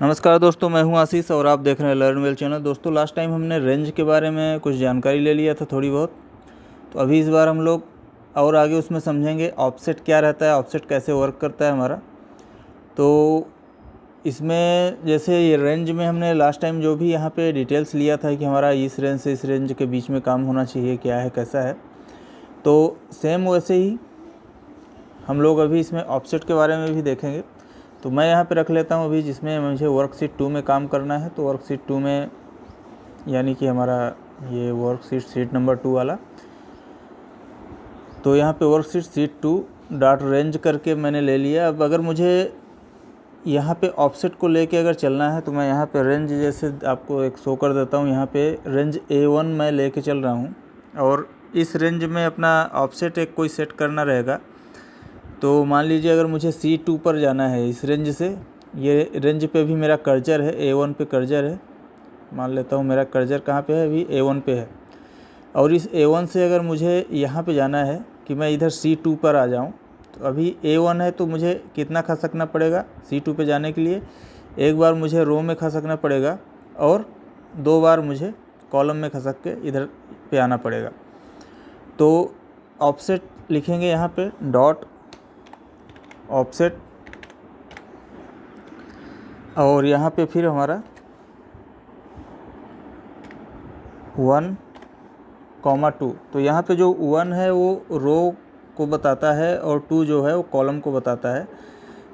नमस्कार दोस्तों, मैं हूं आशीष और आप देख रहे हैं लर्न वेल चैनल। दोस्तों, लास्ट टाइम हमने रेंज के बारे में कुछ जानकारी ले लिया था थोड़ी बहुत, तो अभी इस बार हम लोग और आगे उसमें समझेंगे ऑफसेट क्या रहता है, ऑफसेट कैसे वर्क करता है हमारा। तो इसमें जैसे ये रेंज में हमने लास्ट टाइम जो भी यहाँ पे डिटेल्स लिया था कि हमारा इस रेंज से इस रेंज के बीच में काम होना चाहिए, क्या है कैसा है, तो सेम वैसे ही हम लोग अभी इसमें ऑफसेट के बारे में भी देखेंगे। तो मैं यहाँ पे रख लेता हूँ अभी, जिसमें मुझे वर्कशीट 2 में काम करना है। तो वर्कशीट 2 में यानी कि हमारा ये वर्कशीट शीट नंबर 2 वाला, तो यहाँ पे वर्कशीट शीट 2 डॉट रेंज करके मैंने ले लिया। अब अगर मुझे यहाँ पे ऑफसेट को लेके अगर चलना है तो मैं यहाँ पे रेंज जैसे आपको एक शो कर देता हूँ। यहाँ पे रेंज A1 मैं लेके चल रहा हूँ और इस रेंज में अपना ऑफसेट एक कोई सेट करना रहेगा। तो मान लीजिए अगर मुझे C2 पर जाना है इस रेंज से, ये रेंज पे भी मेरा कर्जर है, A1 पे कर्जर है। मान लेता हूँ मेरा कर्जर कहाँ पे है, अभी A1 पे है। और इस A1 से अगर मुझे यहाँ पे जाना है कि मैं इधर C2 पर आ जाऊँ, तो अभी A1 है तो मुझे कितना खसकना पड़ेगा C2 पे जाने के लिए। एक बार मुझे रो में खसकना पड़ेगा और 2 बार मुझे कॉलम में खसक के इधर पे आना पड़ेगा। तो ऑफसेट लिखेंगे यहाँ पे डॉट ऑफसेट, और यहाँ पे फिर हमारा 1,2। तो यहाँ पे जो 1 है वो रो को बताता है और 2 जो है वो कॉलम को बताता है।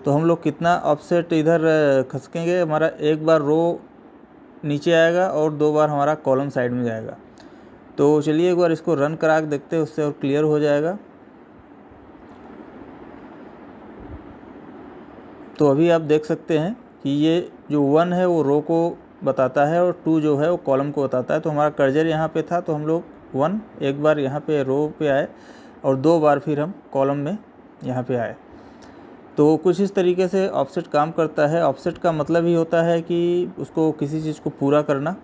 तो हम लोग कितना ऑफसेट इधर खसकेंगे, हमारा एक बार रो नीचे आएगा और 2 बार हमारा कॉलम साइड में जाएगा। तो चलिए एक बार इसको रन करा के देखते हैं, उससे और क्लियर हो जाएगा। तो अभी आप देख सकते हैं कि ये जो 1 है वो रो को बताता है और 2 जो है वो कॉलम को बताता है। तो हमारा कर्जर यहाँ पे था तो हम लोग 1 एक बार यहाँ पे रो पे आए और 2 बार फिर हम कॉलम में यहाँ पे आए। तो कुछ इस तरीके से ऑफसेट काम करता है। ऑफसेट का मतलब ही होता है कि उसको किसी चीज़ को पूरा करना।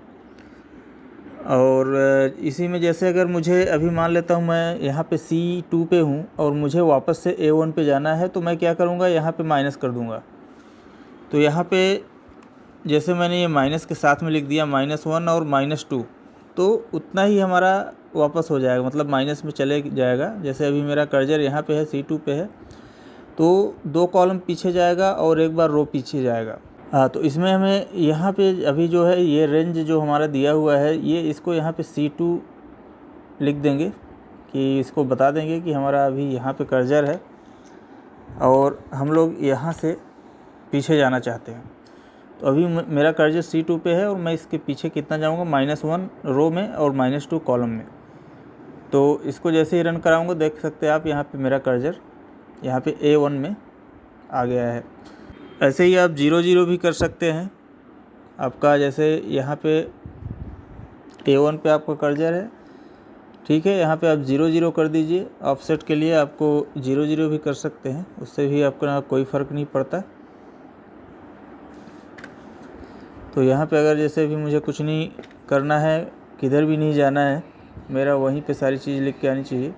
और इसी में जैसे अगर मुझे अभी मान लेता हूँ मैं यहाँ पे C2 पे हूँ और मुझे वापस से A1 पे जाना है, तो मैं क्या करूँगा, यहाँ पे माइनस कर दूँगा। तो यहाँ पे जैसे मैंने ये माइनस के साथ में लिख दिया -1 और -2, तो उतना ही हमारा वापस हो जाएगा, मतलब माइनस में चले जाएगा। जैसे अभी मेरा कर्जर यहाँ पे है, C2 पे है, तो 2 कॉलम पीछे जाएगा और एक बार रो पीछे जाएगा। हाँ, तो इसमें हमें यहाँ पे अभी जो है ये रेंज जो हमारा दिया हुआ है, ये इसको यहाँ पे C2 लिख देंगे कि इसको बता देंगे कि हमारा अभी यहाँ पे कर्जर है और हम लोग यहाँ से पीछे जाना चाहते हैं। तो अभी मेरा कर्जर C2 पे है और मैं इसके पीछे कितना जाऊँगा, -1 रो में और -2 कॉलम में। तो इसको जैसे ही रन कराऊँगा देख सकते हैं आप, यहाँ पे मेरा कर्जर यहाँ पे A1 में आ गया है। ऐसे ही आप 0-0 भी कर सकते हैं आपका, जैसे यहाँ पे A1 पे आपका कर्जर है, ठीक है, यहाँ पे आप 0-0 कर दीजिए। ऑफसेट के लिए आपको 0-0 भी कर सकते हैं, उससे भी आपका कोई फ़र्क नहीं पड़ता। तो यहाँ पे अगर जैसे भी मुझे कुछ नहीं करना है, किधर भी नहीं जाना है, मेरा वहीं पे सारी चीज़ लिख के आनी चाहिए,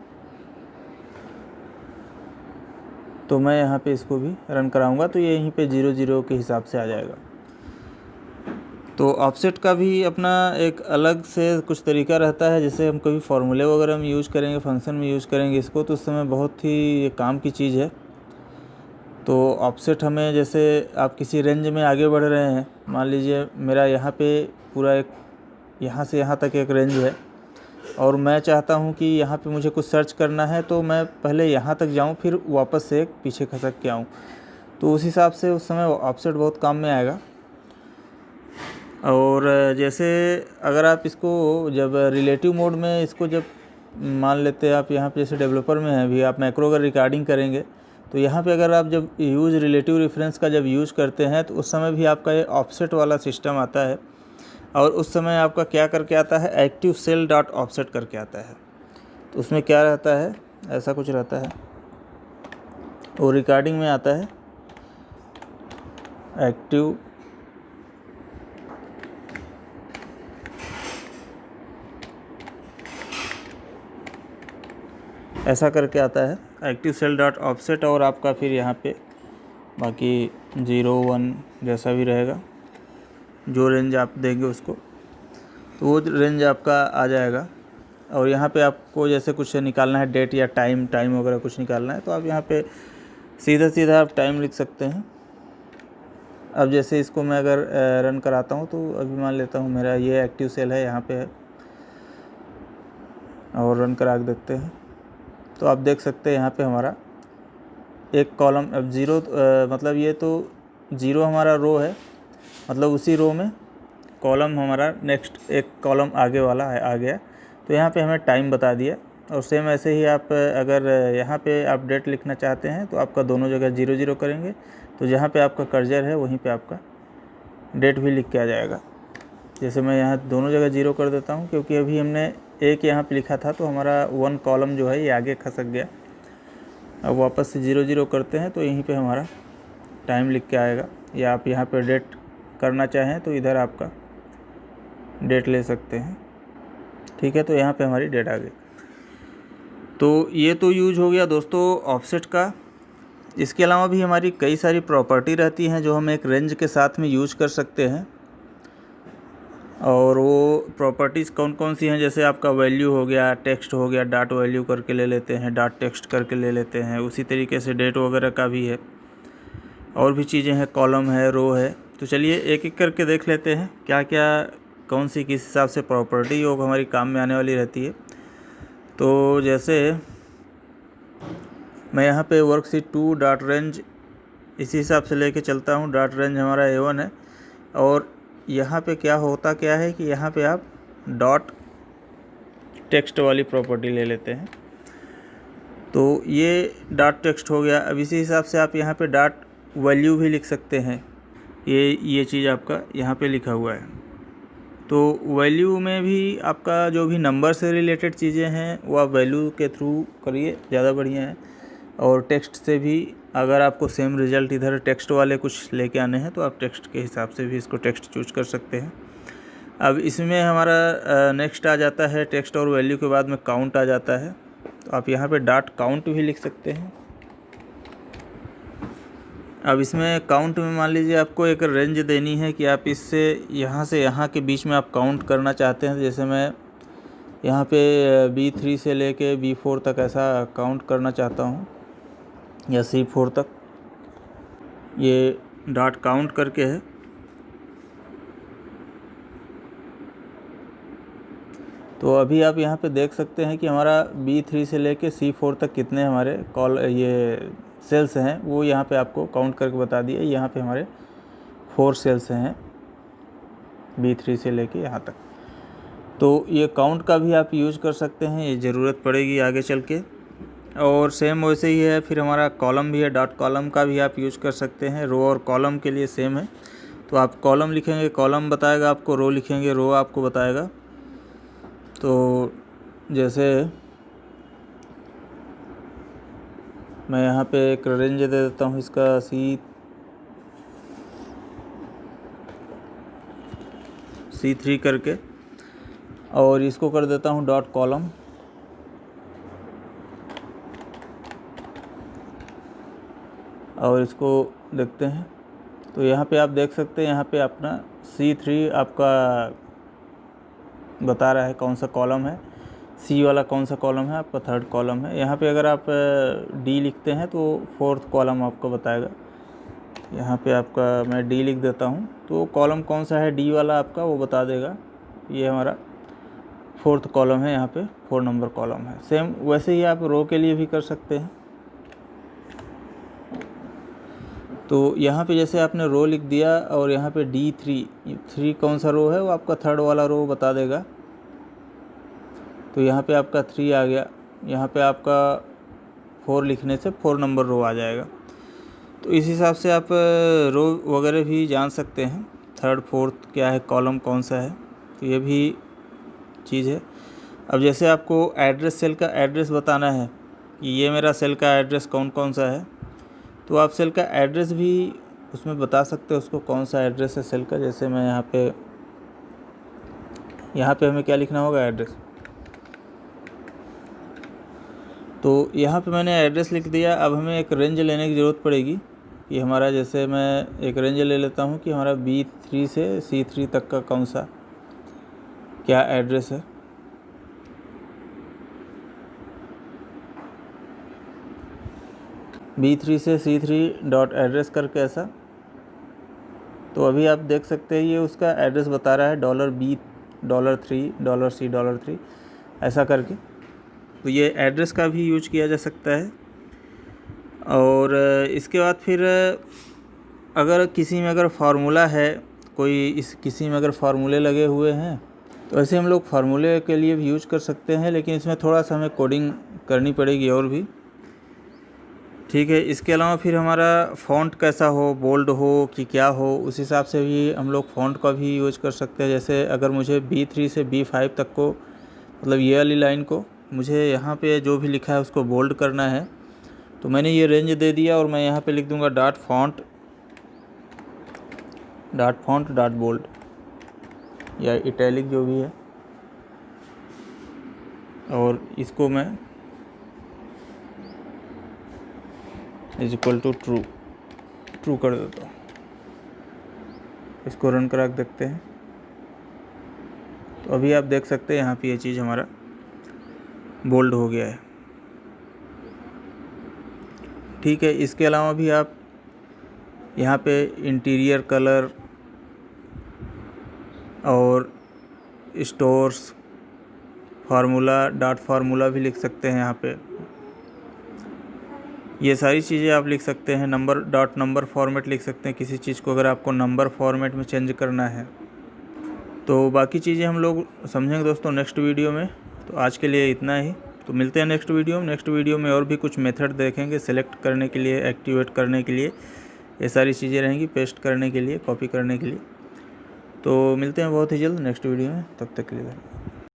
तो मैं यहाँ पे इसको भी रन कराऊंगा तो ये यहीं पे 0-0 के हिसाब से आ जाएगा। तो ऑफसेट का भी अपना एक अलग से कुछ तरीका रहता है। जैसे हम कभी फार्मूले वगैरह में यूज़ करेंगे, फंक्शन में यूज़ करेंगे इसको, तो उस समय बहुत ही काम की चीज़ है। तो ऑफसेट हमें, जैसे आप किसी रेंज में आगे बढ़ रहे हैं, मान लीजिए मेरा यहाँ पे पूरा एक यहाँ से यहाँ तक एक रेंज है और मैं चाहता हूँ कि यहाँ पे मुझे कुछ सर्च करना है, तो मैं पहले यहाँ तक जाऊँ फिर वापस से एक पीछे खसक के आऊँ। तो उस हिसाब से उस समय ऑफसेट बहुत काम में आएगा। और जैसे अगर आप इसको जब रिलेटिव मोड में इसको जब मान लेते हैं आप, यहाँ पे जैसे डेवलपर में है अभी आप मैक्रो अगर रिकॉर्डिंग करेंगे, तो यहाँ पे अगर आप जब यूज़ रिलेटिव रेफरेंस का जब यूज़ करते हैं तो उस समय भी आपका ये ऑफसेट वाला सिस्टम आता है। और उस समय आपका क्या करके आता है, एक्टिव सेल डॉट ऑफसेट करके आता है। तो उसमें क्या रहता है, ऐसा कुछ रहता है, वो रिकॉर्डिंग में आता है एक्टिव ऐसा करके आता है एक्टिव सेल डॉट ऑफसेट, और आपका फिर यहाँ पे बाकी 0 1 जैसा भी रहेगा, जो रेंज आप देंगे उसको, तो वो रेंज आपका आ जाएगा। और यहाँ पे आपको जैसे कुछ निकालना है, डेट या टाइम वगैरह कुछ निकालना है, तो आप यहाँ पे सीधा आप टाइम लिख सकते हैं। अब जैसे इसको मैं अगर रन कराता हूँ, तो अभी मान लेता हूँ मेरा ये एक्टिव सेल है, यहाँ पे है, और रन करा के देखते हैं, तो आप देख सकते हैं यहाँ पे हमारा एक कॉलम, अब 0 मतलब ये तो 0 हमारा रो है, मतलब उसी रो में कॉलम हमारा नेक्स्ट एक कॉलम आगे वाला है आ गया, तो यहाँ पे हमें टाइम बता दिया। और सेम ऐसे ही आप अगर यहाँ पे आप डेट लिखना चाहते हैं, तो आपका दोनों जगह 0 0 करेंगे, तो जहाँ पे आपका कर्सर है वहीं पे आपका डेट भी लिख के आ जाएगा। जैसे मैं यहाँ दोनों जगह 0 कर देता हूँ, क्योंकि अभी हमने एक यहाँ पे लिखा था, तो हमारा 1 कॉलम जो है ये आगे खसक गया। अब वापस से 0 0 करते हैं, तो यहीं पे हमारा टाइम लिख के आएगा। या आप यहाँ पे डेट करना चाहें तो इधर आपका डेट ले सकते हैं, ठीक है। तो यहाँ पे हमारी डेट आ गई। तो ये तो यूज हो गया दोस्तों ऑफसेट का। इसके अलावा भी हमारी कई सारी प्रॉपर्टी रहती हैं जो हम एक रेंज के साथ में यूज कर सकते हैं। और वो प्रॉपर्टीज़ कौन कौन सी हैं, जैसे आपका वैल्यू हो गया, टेक्स्ट हो गया, डॉट वैल्यू करके ले लेते हैं, डॉट टेक्स्ट करके ले लेते हैं, उसी तरीके से डेट वगैरह का भी है, और भी चीज़ें हैं, कॉलम है, रो है। तो चलिए एक एक करके देख लेते हैं क्या क्या कौन सी किस हिसाब से प्रॉपर्टी योग हमारी काम में आने वाली रहती है। तो जैसे मैं यहाँ पे वर्कशीट 2 डॉट रेंज इसी हिसाब से लेके चलता हूँ। डॉट रेंज हमारा A1 है, और यहाँ पे क्या होता क्या है कि यहाँ पे आप डॉट टेक्स्ट वाली प्रॉपर्टी ले लेते हैं, तो ये डॉट टेक्स्ट हो गया। अब इसी हिसाब से आप यहाँ पे डॉट वैल्यू भी लिख सकते हैं, ये चीज़ आपका यहाँ पे लिखा हुआ है। तो वैल्यू में भी आपका जो भी नंबर से रिलेटेड चीज़ें हैं वो आप वैल्यू के थ्रू करिए, ज़्यादा बढ़िया है। और टेक्स्ट से भी अगर आपको सेम रिज़ल्ट इधर टेक्स्ट वाले कुछ लेके आने हैं, तो आप टेक्स्ट के हिसाब से भी इसको टेक्स्ट चूज कर सकते हैं। अब इसमें हमारा नेक्स्ट आ जाता है टेक्स्ट और वैल्यू के बाद में काउंट आ जाता है, तो आप यहाँ पे डॉट काउंट भी लिख सकते हैं। अब इसमें काउंट में मान लीजिए आपको एक रेंज देनी है कि आप इससे यहाँ से यहाँ के बीच में आप काउंट करना चाहते हैं। जैसे मैं यहाँ पे B3 से लेके B4 तक ऐसा काउंट करना चाहता हूँ, या C4 तक, ये डॉट काउंट करके है। तो अभी आप यहाँ पे देख सकते हैं कि हमारा B3 से लेके C4 तक कितने हमारे ये सेल्स हैं, वो यहाँ पे आपको काउंट करके बता दिए। यहाँ पे हमारे 4 सेल्स हैं B3 से लेके यहाँ तक। तो ये काउंट का भी आप यूज़ कर सकते हैं, ये ज़रूरत पड़ेगी आगे चल के। और सेम वैसे ही है, फिर हमारा कॉलम भी है, डॉट कॉलम का भी आप यूज़ कर सकते हैं। रो और कॉलम के लिए सेम है, तो आप कॉलम लिखेंगे कॉलम बताएगा आपको, रो लिखेंगे रो आपको बताएगा। तो जैसे मैं यहाँ पे एक रेंज दे देता हूँ इसका C3 करके, और इसको कर देता हूँ डॉट कॉलम। और इसको देखते हैं, तो यहाँ पे आप देख सकते हैं, यहाँ पे अपना C3 आपका बता रहा है कौन सा कॉलम है, C वाला कौन सा कॉलम है, आपका 3rd कॉलम है। यहाँ पे अगर आप D लिखते हैं तो 4th कॉलम आपको बताएगा। यहाँ पे आपका मैं D लिख देता हूँ, तो कॉलम कौन सा है D वाला आपका वो बता देगा। ये हमारा 4th कॉलम है, यहाँ पे 4 नंबर कॉलम है। सेम वैसे ही आप रो के लिए भी कर सकते हैं। तो यहाँ पे जैसे आपने रो लिख दिया, और यहाँ पे D3 कौन सा रो है वो आपका 3rd वाला रो बता देगा। तो यहाँ पे आपका 3 आ गया, यहाँ पे आपका 4 लिखने से 4 नंबर रो आ जाएगा। तो इस हिसाब से आप रो वगैरह भी जान सकते हैं, 3rd 4th क्या है, कॉलम कौन सा है, तो ये भी चीज़ है। अब जैसे आपको एड्रेस, सेल का एड्रेस बताना है कि ये मेरा सेल का एड्रेस कौन कौन सा है, तो आप सेल का एड्रेस भी उसमें बता सकते हो उसको कौन सा एड्रेस है सेल का। जैसे मैं यहाँ पे हमें क्या लिखना होगा, एड्रेस। तो यहाँ पे मैंने एड्रेस लिख दिया। अब हमें एक रेंज लेने की ज़रूरत पड़ेगी कि हमारा, जैसे मैं एक रेंज ले लेता हूँ कि हमारा B3 से C3 तक का कौन सा क्या एड्रेस है। B3 से C3 डॉट एड्रेस करके ऐसा, तो अभी आप देख सकते हैं ये उसका एड्रेस बता रहा है $B $3 $C $3 ऐसा करके। तो ये एड्रेस का भी यूज किया जा सकता है। और इसके बाद फिर अगर किसी में अगर फार्मूला है, किसी में अगर फार्मूले लगे हुए हैं तो ऐसे हम लोग फार्मूले के लिए भी यूज कर सकते हैं, लेकिन इसमें थोड़ा सा हमें कोडिंग करनी पड़ेगी और भी, ठीक है। इसके अलावा फिर हमारा फ़ॉन्ट कैसा हो, बोल्ड हो कि क्या हो, उस हिसाब से भी हम लोग फ़ॉन्ट का भी यूज कर सकते हैं। जैसे अगर मुझे B3 से B5 तक को, मतलब ये वाली लाइन को मुझे यहाँ पे जो भी लिखा है उसको बोल्ड करना है, तो मैंने ये रेंज दे दिया और मैं यहाँ पे लिख दूँगा डॉट फॉन्ट डॉट बोल्ड या इटैलिक जो भी है, और इसको मैं इज इक्वल टू ट्रू कर देता हूँ। इसको रन करा के देखते हैं। तो अभी आप देख सकते हैं यहाँ पे ये चीज़ हमारा बोल्ड हो गया है, ठीक है। इसके अलावा भी आप यहाँ पे इंटीरियर कलर और स्टोर्स डॉट फार्मूला भी लिख सकते हैं। यहाँ पे ये सारी चीज़ें आप लिख सकते हैं। नंबर फॉर्मेट लिख सकते हैं किसी चीज़ को, अगर आपको नंबर फॉर्मेट में चेंज करना है। तो बाकी चीज़ें हम लोग समझेंगे दोस्तों नेक्स्ट वीडियो में। तो आज के लिए इतना ही, तो मिलते हैं नेक्स्ट वीडियो में और भी कुछ मेथड देखेंगे सेलेक्ट करने के लिए, एक्टिवेट करने के लिए, ये सारी चीज़ें रहेंगी, पेस्ट करने के लिए, कॉपी करने के लिए। तो मिलते हैं बहुत ही जल्द नेक्स्ट वीडियो में, तब तक के लिए धन्यवाद।